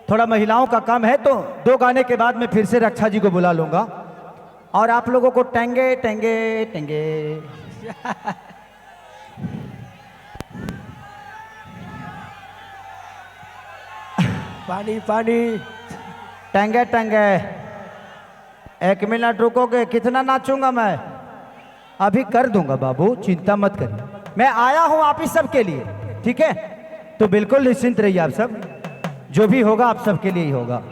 थोड़ा महिलाओं का काम है, तो 2 गाने के बाद मैं फिर से रक्षा जी को बुला लूंगा और आप लोगों को टेंगे टेंगे टेंगे पानी पानी टेंगे टेंगे। 1 मिनट रुकोगे? कितना नाचूंगा मैं? अभी कर दूंगा बाबू, चिंता मत करिए। मैं आया हूं आप ही सब के लिए, ठीक है? तो बिल्कुल निश्चिंत रहिए आप सब, जो भी होगा आप सबके लिए ही होगा।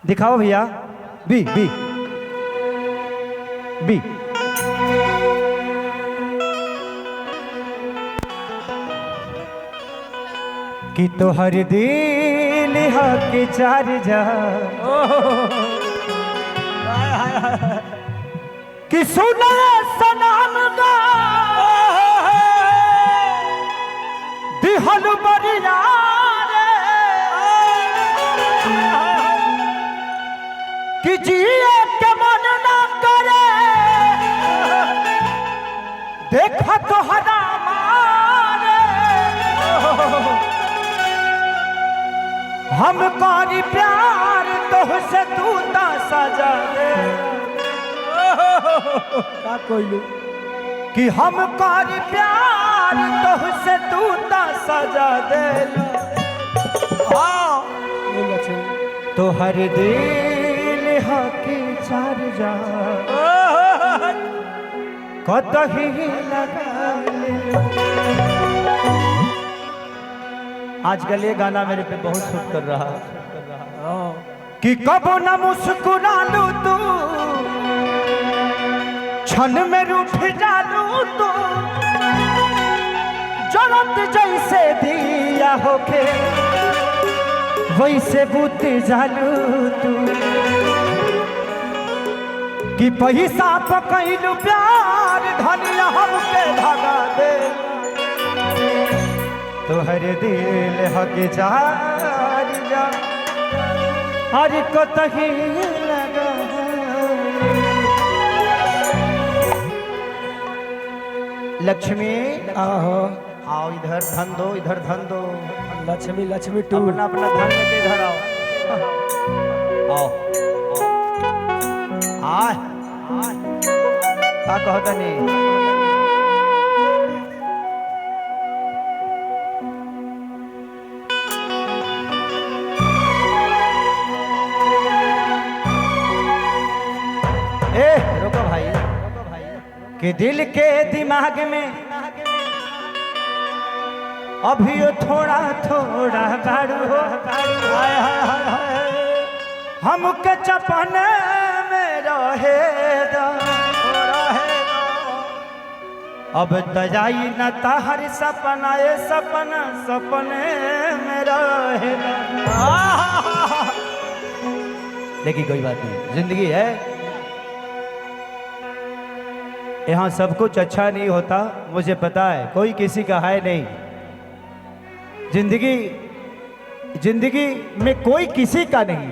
दिखाओ भैया, बी बी बी। कि तो हर दिल के चार जा कि सुना सनाम गा दिहल बरिया कि जिए के मन ना करे देखा तो हरा मारे हम कौरी प्यार तुझसे तू ता सजा दे का कोइलू कि हम कौरी प्यार तुझसे तू ता सजा दे। हाँ तो हर दिल हकी चार जा कतही लगा ले। आजकल ये गाना मेरे पे बहुत सूट कर रहा कि कब न मुस्कुरालू तू क्षण में रूठ जालू तू जलत जैसे दिया होके वैसे बुत जालू तू कि पैसा पकैलू प्यार धनिया हमके धागा दे तो हर दिल हक जार जा हर को तही लगा। लक्ष्मी आहो आओ इधर, धन दो इधर, धन दो। लक्ष्मी लक्ष्मी टू अपना अपना धन लेके इधर आओ। आओ आए का कहता नहीं। रुको भाई कि दिल के दिमाग में अभी थोड़ा थोड़ा गाड़ू हो हमके चपने में रहे दो अब तजाई न ताहर सपना ये सपना सपने में रहे दो। लेकिन कोई बात नहीं, जिंदगी है, यहाँ सब कुछ अच्छा नहीं होता, मुझे पता है, कोई किसी का है नहीं। जिंदगी में कोई किसी का नहीं।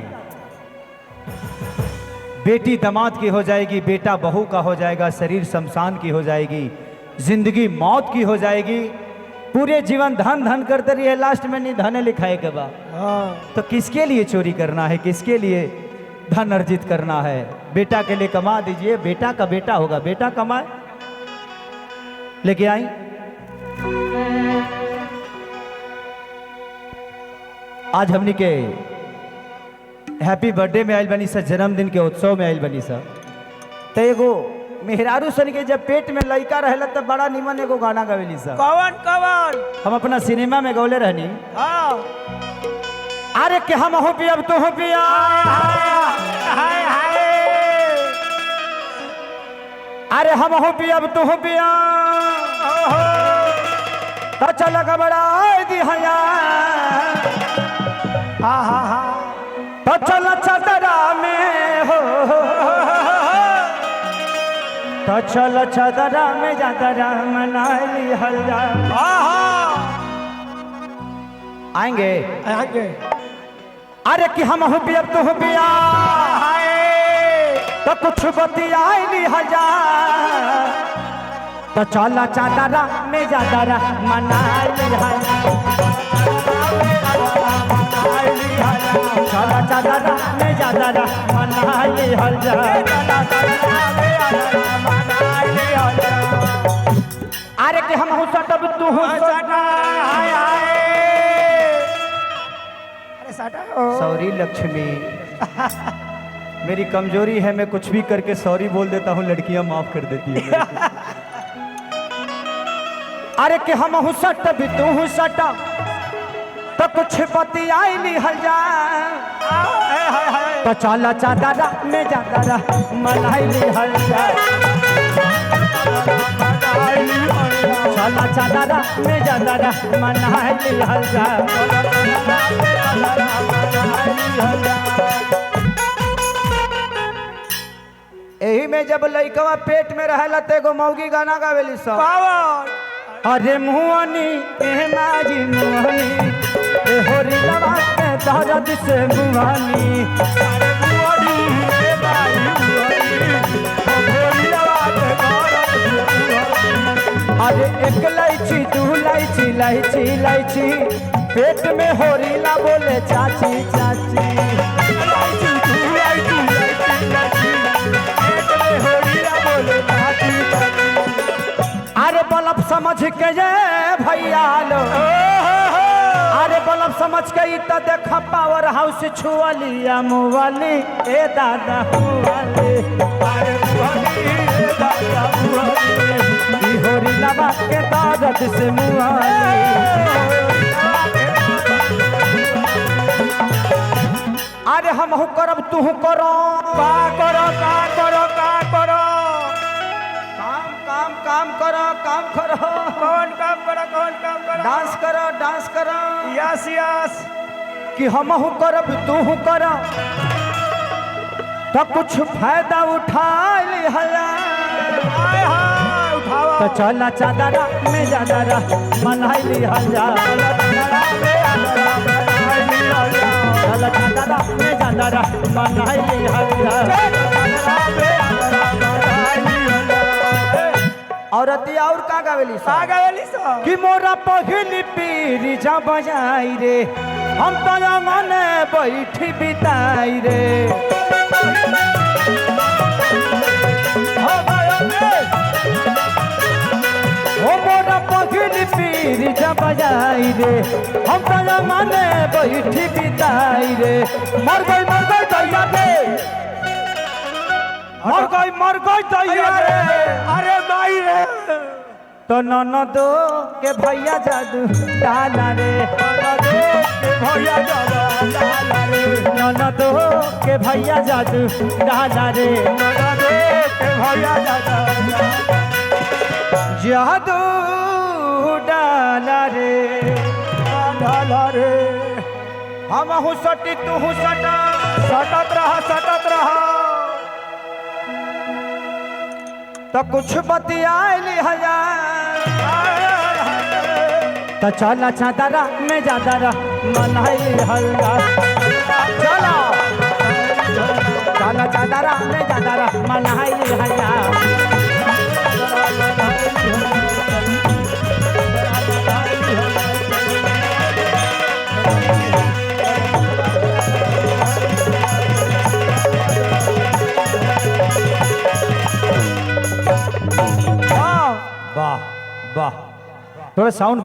बेटी दामाद की हो जाएगी, बेटा बहू का हो जाएगा, शरीर शमशान की हो जाएगी, जिंदगी मौत की हो जाएगी। पूरे जीवन धन धन करते रहिए, लास्ट में नहीं धन लिखाए के बाद। तो किसके लिए चोरी करना है, किसके लिए धन अर्जित करना है? बेटा के लिए कमा दीजिए, बेटा का बेटा होगा, बेटा कमाए। लेके आई आज हमनी के हैप्पी बर्थडे में आयल बनी सा, जन्मदिन के उत्सव में आयल बनी सा। तो एगो मेहरारू सन के जब पेट में लड़का रहला तब बड़ा निमन एगो गाना गावेली सा। कवन कवन हम अपना सिनेमा में गौले रहनी। हाँ अरे कि हम हो पिया अब तो हो पिया, हाय हाय अरे हम हो पिया अब तो हो पिया, तो चल घबरा दिया, हा हा हा तो चल चदरा में हो, तो चल चदरा में जादरा मना ली हल्ला। आएंगे आएंगे। अरे कि हम हो पिया अब तो हो पिया, तो कुछ बतियाई हजार, तो चला चादरा में जादरा मना ली हल्ला। चादरा मनाई हल जा। अरे कि हम हूँ सटब तू हूँ सॉरी लक्ष्मी, मेरी कमजोरी है, मैं कुछ भी करके सॉरी बोल देता हूँ, लड़कियां माफ कर देती है मेरे को। अरे कि हम हूँ सटब तू हूँ सटब तो कुछ बतियाई लिहल जा। तो चला चादरा में चादरा मनाई लिहल जा। चला चादरा में चादरा मनाई लिहल जा। यही में जब लइकवा पेट में रहेला तो एगो मौगी गाना गावेली सब। अरे मुहनी माजी मुहनी होरी लवा के दर्द से मुहनी। अरे एक इलायची दू इलायची इलायची इलायची पेट में होरीला बोले चाची चाची। अरे बल्ब समझ के ये भैया लो, अरे बल्ब समझ के तो देखा पावर हाउस छुअलिया मुवाली ए दादा मुवाली। अरे मुवाली ए दादा मुवाली होरी लबा के दर्द से मुवाली। अरे हम हूँ करब तू हूँ करो का करो का करो का करो काम काम काम करो काम करो। कौन काम करो कौन काम करो? डांस करो डांस करो। यस यस कि हम हूँ करब तू हूँ करो तो कुछ फायदा उठा लिहला। तो चला चादरा में चादरा मनाई लिहल जा। चला चादरा में चादरा मनाई लिहल जा। औरतिया और का गावेली सा कि मोरा पहिली पीरी जा बजाई रे हम तो मने बैठी बिताई रे। ओ मोरा पहिली पीरी जा बजाई रे हम तो मने बैठी बिताई रे। मर गई दैया रे, मर गई दैया रे। अरे माई रे तो ननदो के भैया जादू डाला रे। भैया ननदो के भैया जादू डाला रे। भैया जादू डाला रे। हम हूँ सटी तू हूँ सटा सटत रहा तो कुछ बतियाली हजार। तो चला चादरा में चादरा मनाई हल्ला। चला चला चादरा में चादरा मनाई हल्ला। वाह वाह थोड़ा साउंड